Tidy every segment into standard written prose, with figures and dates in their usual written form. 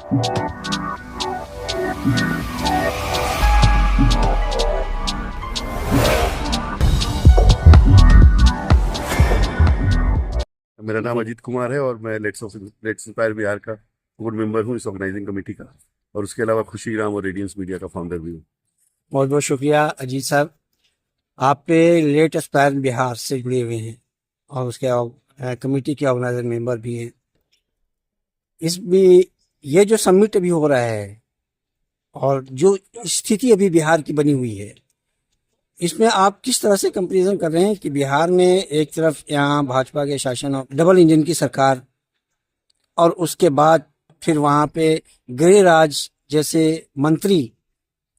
मेरा नाम अजीत कुमार है और मैं लेट्स इंस्पायर बिहार का बोर्ड मेंबर हूँ, इस ऑर्गेनाइजिंग कमेटी का। और उसके अलावा खुशी राम और रेडियंस मीडिया का फाउंडर भी हूँ। बहुत बहुत शुक्रिया अजीत साहब। आप पे लेट एस्पायर बिहार से जुड़े हुए हैं और उसके कमेटी के ऑर्गेनाइजर मेंबर भी हैं। इस भी ये जो समिट अभी हो रहा है और जो स्थिति अभी बिहार की बनी हुई है, इसमें आप किस तरह से कंपैरिजन कर रहे हैं कि बिहार में एक तरफ यहाँ भाजपा के शासन और डबल इंजन की सरकार, और उसके बाद फिर वहाँ पे गिरिराज जैसे मंत्री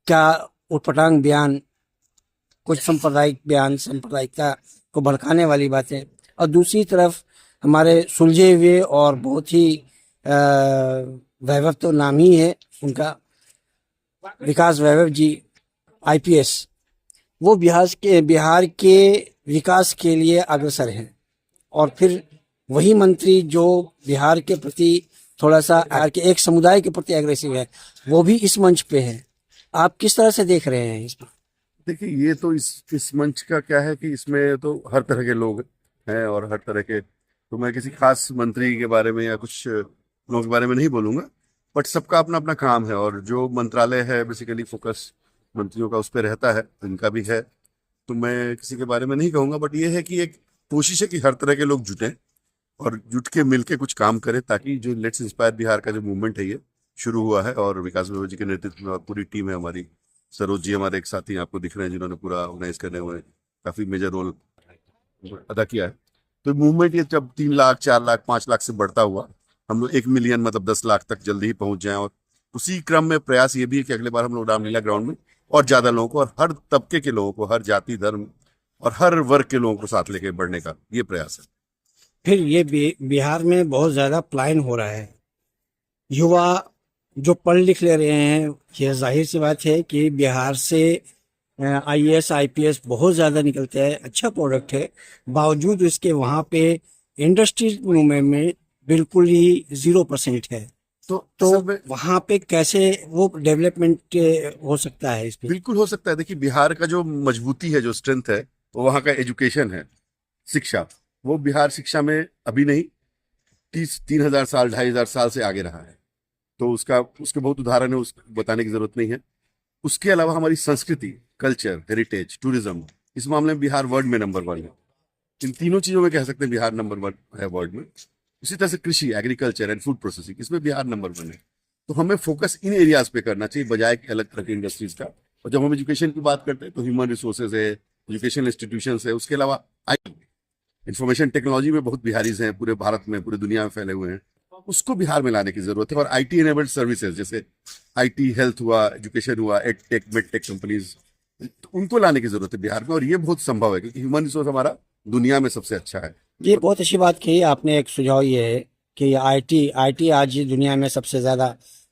का उटपटांग बयान, कुछ सांप्रदायिक बयान, सांप्रदायिकता को भड़काने वाली बातें, और दूसरी तरफ हमारे सुलझे हुए और बहुत ही वैभव तो नाम ही है उनका, विकास वैभव जी आईपीएस, वो बिहार के विकास के लिए अग्रसर हैं। और फिर वही मंत्री जो बिहार के प्रति थोड़ा सा बिहार के एक समुदाय के प्रति एग्रेसिव है, वो भी इस मंच पे है। आप किस तरह से देख रहे हैं इसमें? देखिए, ये तो इस मंच का क्या है कि इसमें तो हर तरह के लोग हैं और हर तरह के, तो मैं किसी खास मंत्री के बारे में या कुछ लोगों के बारे में नहीं बोलूंगा, बट सबका अपना अपना काम है। और जो मंत्रालय है बेसिकली फोकस मंत्रियों का उस पर रहता है, इनका भी है, तो मैं किसी के बारे में नहीं कहूंगा। बट ये है कि एक कोशिश है कि हर तरह के लोग जुटें और जुट के मिलके कुछ काम करें, ताकि जो लेट्स इंस्पायर बिहार का जो मूवमेंट है ये शुरू हुआ है, और विकास वैभव जी के नेतृत्व में और पूरी टीम है हमारी। सरोज जी हमारे एक साथी आपको दिख रहे हैं जिन्होंने पूरा ऑर्गेनाइज करने में काफी मेजर रोल अदा किया है। तो मूवमेंट ये जब 3 लाख 4 लाख 5 लाख से बढ़ता हुआ हम लोग 1 मिलियन मतलब 10 लाख तक जल्दी ही पहुंच जाएं। और उसी क्रम में प्रयास ये भी है कि अगले बार हम लोग रामलीला ग्राउंड में और ज्यादा लोगों को, और हर तबके के लोगों को, हर जाति धर्म और हर वर्ग के लोगों को साथ लेके बढ़ने का ये प्रयास है। फिर ये बिहार में बहुत ज्यादा पलायन हो रहा है, युवा जो पढ़ लिख ले रहे हैं, यह जाहिर सी बात है कि बिहार से आईएएस आईपीएस बहुत ज़्यादा निकलते हैं, अच्छा प्रोडक्ट है, बावजूद इसके वहाँ पे इंडस्ट्री मूवमेंट में बिल्कुल ही 0% है। तो वहाँ पे कैसे वो डेवलपमेंट हो सकता है? इस पे बिल्कुल हो सकता है। देखिए, बिहार का जो मजबूती है, जो स्ट्रेंथ है, वो वहाँ का एजुकेशन है, शिक्षा। वो बिहार शिक्षा में अभी नहीं 3,000 साल 2,500 साल से आगे रहा है, तो उसके बहुत उदाहरण है, उसको बताने की जरूरत नहीं है। उसके अलावा हमारी संस्कृति, कल्चर, हेरिटेज, टूरिज्म, इस मामले में बिहार वर्ल्ड में नंबर 1 है। इन तीनों चीजों में कह सकते हैं बिहार नंबर 1 है वर्ल्ड में। उसी तरह से कृषि, एग्रीकल्चर एंड फूड प्रोसेसिंग, इसमें बिहार नंबर 1 है। तो हमें फोकस इन एरियाज पे करना चाहिए बजाय कि अलग तरह की इंडस्ट्रीज का। और जब हम एजुकेशन की बात करते हैं तो ह्यूमन रिसोर्सेज है, एजुकेशन इंस्टीट्यूशन है, उसके अलावा इंफॉर्मेशन टेक्नोलॉजी में बहुत बिहारीज हैं, पूरे भारत में, पूरी दुनिया में फैले हुए हैं, उसको बिहार में लाने की जरूरत है। और आईटी एनेबल्ड सर्विसेज, जैसे आईटी, हेल्थ हुआ, एजुकेशन हुआ, एडटेक, मेडटेक कंपनीज, तो उनको लाने की जरूरत है बिहार में। और ये बहुत संभव है क्योंकि ह्यूमन रिसोर्स हमारा दुनिया में सबसे अच्छा है। ये बहुत अच्छी बात कही आपने। एक सुझाव ये है कि आईटी आज दुनिया में सबसे ज़्यादा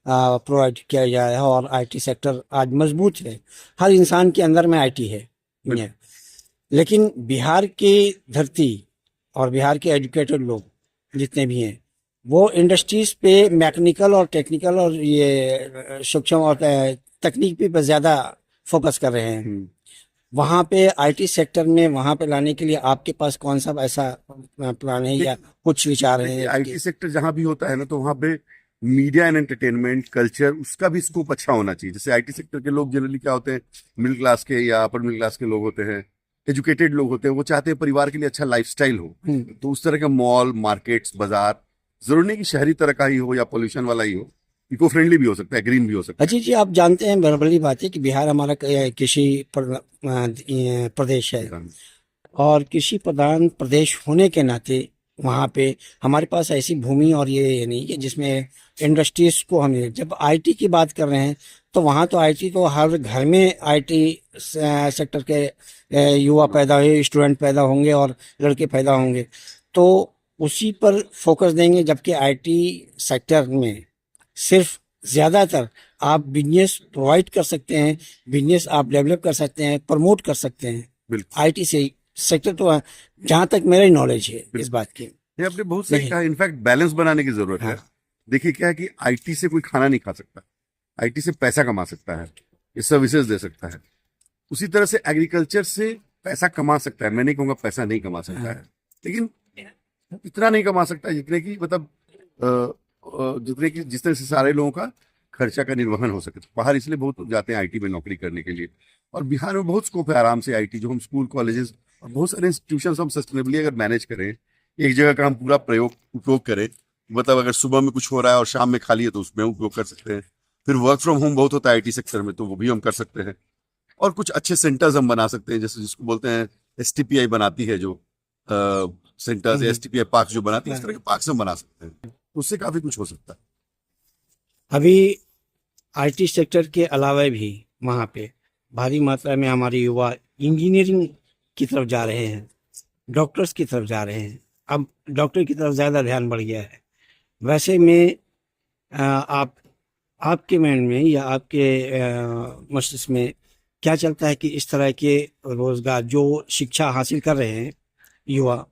प्रोवाइड किया जा रहा है और आईटी सेक्टर आज मजबूत है, हर इंसान के अंदर में आईटी है। लेकिन बिहार की धरती और बिहार के एजुकेटेड लोग जितने भी हैं, वो इंडस्ट्रीज पे मैकेनिकल और टेक्निकल और ये सूक्ष्म और तकनीक पे ज़्यादा फोकस कर रहे हैं। वहाँ पे आईटी सेक्टर में वहाँ पे लाने के लिए आपके पास कौन सा ऐसा प्लान है या कुछ विचार है? आईटी सेक्टर जहाँ भी होता है ना, तो वहाँ पे मीडिया एंड एंटरटेनमेंट, कल्चर, उसका भी स्कोप अच्छा होना चाहिए। जैसे आईटी सेक्टर के लोग जनरली क्या होते हैं, मिडिल क्लास के या अपर मिडिल क्लास के लोग होते हैं, एजुकेटेड लोग होते हैं, वो चाहते हैं परिवार के लिए अच्छा लाइफस्टाइल हो। तो उस तरह का मॉल, मार्केट्स, बाजार, जरूरी नहीं कि शहरी तरह का ही हो या पोल्यूशन वाला ही हो, इको फ्रेंडली भी हो सकता है, ग्रीन भी हो सकता है। अजीत जी, आप जानते हैं बड़ी बात है कि बिहार हमारा कृषि प्रदेश है, और कृषि प्रधान प्रदेश होने के नाते वहाँ पे हमारे पास ऐसी भूमि और ये नहीं है जिसमें इंडस्ट्रीज को हम, जब आईटी की बात कर रहे हैं तो वहाँ तो आईटी तो हर घर में आईटी सेक्टर के युवा पैदा हुए, स्टूडेंट पैदा होंगे और लड़के पैदा होंगे, तो उसी पर फोकस देंगे। जबकि आईटी सेक्टर में सिर्फ ज़्यादातर आप बिजनेस प्रोवाइड कर सकते हैं, बिजनेस आप डेवलप कर सकते हैं, प्रमोट कर सकते हैं आईटी से सेक्टर। तो जहाँ तक मेरा नॉलेज है इस बात की, ये आपने बहुत सही कहा। इनफैक्ट बैलेंस बनाने की जरूरत है। देखिए क्या है कि आईटी से कोई खाना नहीं खा सकता, आईटी से पैसा कमा सकता है, ये सर्विसेज दे सकता है। उसी तरह से एग्रीकल्चर से पैसा कमा सकता है, मैं नहीं कहूंगा पैसा नहीं कमा सकता है, लेकिन इतना नहीं कमा सकता जितने की मतलब जितने की जिस तरह से सारे लोगों का खर्चा का निर्वहन हो सके। बाहर इसलिए बहुत जाते हैं आईटी में नौकरी करने के लिए, और बिहार में बहुत स्कोप है आराम से आईटी, जो हम स्कूल कॉलेजेस और बहुत सारे इंस्टीट्यूशन हम सस्टेनेबली अगर मैनेज करें, एक जगह का हम पूरा उपयोग करें, मतलब अगर सुबह में कुछ हो रहा है और शाम में खाली है तो उसमें उपयोग कर सकते हैं। फिर वर्क फ्रॉम होम बहुत होता है आईटी सेक्टर में, तो वो भी हम कर सकते हैं। और कुछ अच्छे सेंटर्स हम बना सकते हैं, जैसे जिसको बोलते हैं एसटीपीआई बनाती है, जो सेंटर्स एसटीपीआई पार्क जो बनाती है, इस तरह के पार्क हम बना सकते हैं, तो उससे काफी कुछ हो सकता है। अभी आईटी सेक्टर के अलावा भी वहाँ पे भारी मात्रा में हमारे युवा इंजीनियरिंग की तरफ जा रहे हैं, डॉक्टर्स की तरफ जा रहे हैं। अब डॉक्टर की तरफ ज़्यादा ध्यान बढ़ गया है। वैसे में आपके माइंड में या आपके मस्तिष्क में क्या चलता है कि इस तरह के रोजगार जो शिक्षा हासिल कर रहे हैं युवा,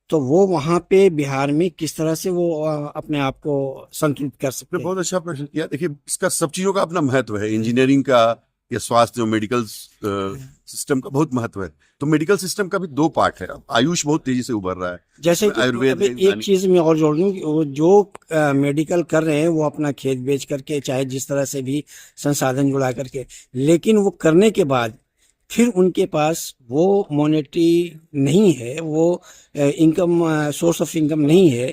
तो वो वहाँ पे बिहार में किस तरह से वो अपने आप को संतुलित कर सकते हैं? बहुत अच्छा प्रश्न किया। देखिए, इसका सब चीजों का अपना महत्व है, इंजीनियरिंग का या स्वास्थ्य जो मेडिकल सिस्टम का बहुत महत्व है। तो मेडिकल सिस्टम का भी दो पार्ट है। अब आयुष बहुत तेजी से उभर रहा है, जैसे कि आयुर्वेद अभी एक चीज मैं और जोड़ दूं कि वो जो मेडिकल कर रहे हैं वो अपना खेत बेच करके, चाहे जिस तरह से भी संसाधन जुड़ा करके, लेकिन वो करने के बाद फिर उनके पास वो मॉनेटरी नहीं है, वो इनकम सोर्स ऑफ इनकम नहीं है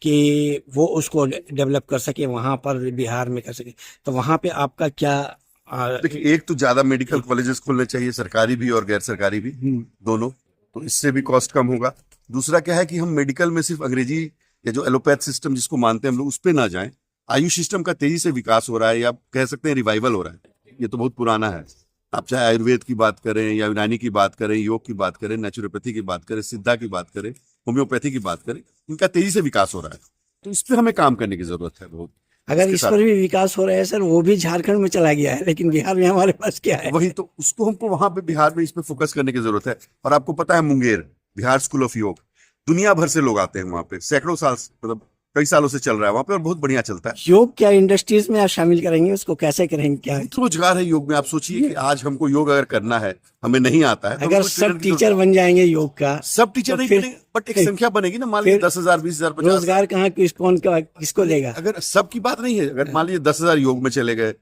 कि वो उसको डेवलप कर सके, वहां पर बिहार में कर सके। तो वहां पे आपका क्या देखिए, एक तो ज्यादा मेडिकल कॉलेजेस खोलने चाहिए, सरकारी भी और गैर सरकारी भी, दोनों, तो इससे भी कॉस्ट कम होगा। दूसरा क्या है कि हम मेडिकल में सिर्फ अंग्रेजी या जो एलोपैथ सिस्टम जिसको मानते हैं हम लोग, उस पर ना जाएं। आयुष सिस्टम का तेजी से विकास हो रहा है, या कह सकते हैं रिवाइवल हो रहा है। ये तो बहुत पुराना है, आप चाहे आयुर्वेद की बात करें या यूनानी की बात करें, योग की बात करें, नेचुरोपैथी की बात करें, सिद्धा की बात करें, होम्योपैथी की बात करें, इनका तेजी से विकास हो रहा है। तो इस पर हमें काम करने की जरूरत है बहुत। अगर इस पर भी विकास हो रहा है सर, वो भी झारखंड में चला गया है, लेकिन बिहार में हमारे पास क्या है? वही तो, उसको हमको वहां पे बिहार में इस पे फोकस करने की जरूरत है। और आपको पता है, मुंगेर बिहार स्कूल ऑफ योग, दुनिया भर से लोग आते हैं वहां पे, सैकड़ों साल मतलब कई सालों से चल रहा है वहां पे, और बहुत बढ़िया चलता है। योग क्या इंडस्ट्रीज में आप शामिल करेंगे, उसको कैसे करेंगे, क्या है? रोजगार है योग में। आप सोचिए कि आज हमको योग अगर करना है, हमें नहीं आता है, तो अगर हमको सब ट्रेनर की टीचर बन जाएंगे योग का, सब टीचर तो नहीं फिर- बनेंगे, बट एक फिर- संख्या बनेगी ना। मान लीजिए फिर 10,000, 20,000, 50,000। रोजगार कहाँ किसको देगा? अगर सबकी बात नहीं है, अगर मान लीजिए 10,000 योग में चले गए,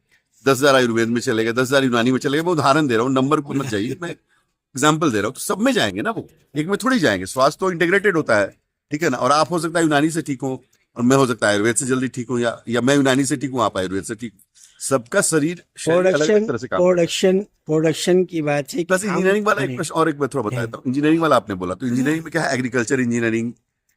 10,000 आयुर्वेद में चले गए, 10,000 यूनानी में चले गए, मैं उदाहरण दे रहा हूँ, नंबर को मत जाइए, मैं एग्जाम्पल दे रहा हूँ, तो सब में जाएंगे ना, वो एक में थोड़ी जाएंगे। स्वास्थ्य तो इंटीग्रेटेड होता है, ठीक है ना। और आप हो सकता है यूनानी से ठीक हो, और मैं हो सकता है आयुर्वेद से जल्दी ठीक हूँ, या मैं यूनानी से ठीक हूँ, आप आयुर्वेद से ठीक। सबका शरीर अलग अलग तरह से काम। प्रोडक्शन की बात है। प्लस इंजीनियरिंग वाला एक प्रश्न और एक मैं थोड़ा बता देता हूँ। इंजीनियरिंग वाला आपने बोला, तो इंजीनियरिंग में क्या है, एग्रीकल्चर इंजीनियरिंग,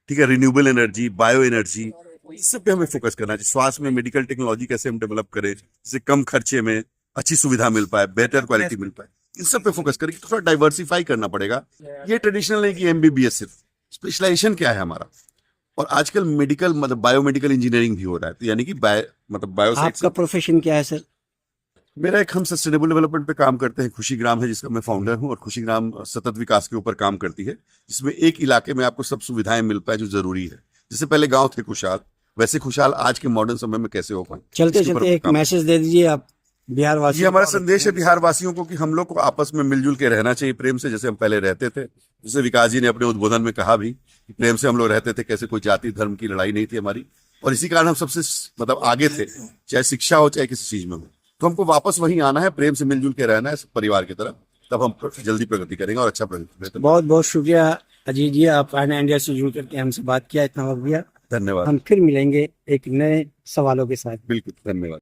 ठीक है, रिन्यूएबल एनर्जी, बायो एनर्जी, इस सब पे हमें फोकस करना चाहिए। स्वास्थ्य में मेडिकल टेक्नोलॉजी कैसे हम डेवलप करें, जिससे कम खर्चे में अच्छी सुविधा मिल पाए, बेहतर क्वालिटी मिल पाए, इन सब पे फोकस करें। तो थोड़ा डाइवर्सिफाई करना पड़ेगा। ये ट्रेडिशनल नहीं कि एमबीबीएस, सिर्फ स्पेशलाइजेशन क्या है हमारा। और आजकल मेडिकल मतलब बायोमेडिकल इंजीनियरिंग भी हो रहा है, तो यानी कि बायो आपका प्रोफेशन क्या है सर? मेरा एक, हम सस्टेनेबल डेवलपमेंट पे काम करते हैं। खुशी ग्राम है जिसका मैं फाउंडर हूं, और खुशी ग्राम सतत विकास के ऊपर काम करती है, जिसमें एक इलाके में आपको सब सुविधाएं मिल पाए जो जरूरी है। जैसे पहले गांव थे खुशहाल, वैसे खुशहाल आज के मॉडर्न समय में कैसे हो पाए। चलते चलते एक मैसेज दे दीजिए आप बिहार वासियों। ये हमारा संदेश है बिहार वासियों को कि हम लोग को आपस में मिलजुल के रहना चाहिए, प्रेम से, जैसे हम पहले रहते थे। जैसे विकास जी ने अपने उद्बोधन में कहा भी कि प्रेम से हम लोग रहते थे, कैसे कोई जाति धर्म की लड़ाई नहीं थी हमारी, और इसी कारण हम सबसे मतलब आगे थे, चाहे शिक्षा हो चाहे किसी चीज में हो। तो हमको वापस वहीं आना है, प्रेम से मिलजुल के रहना है परिवार की तरह, तब हम जल्दी प्रगति करेंगे और अच्छा प्रगति करेंगे। बहुत बहुत शुक्रिया अजीत जी, आप आईना इंडिया से जुड़ करके हमसे बात किया, इतना वक्त दिया। धन्यवाद। हम फिर मिलेंगे एक नए सवालों के साथ। बिल्कुल, धन्यवाद।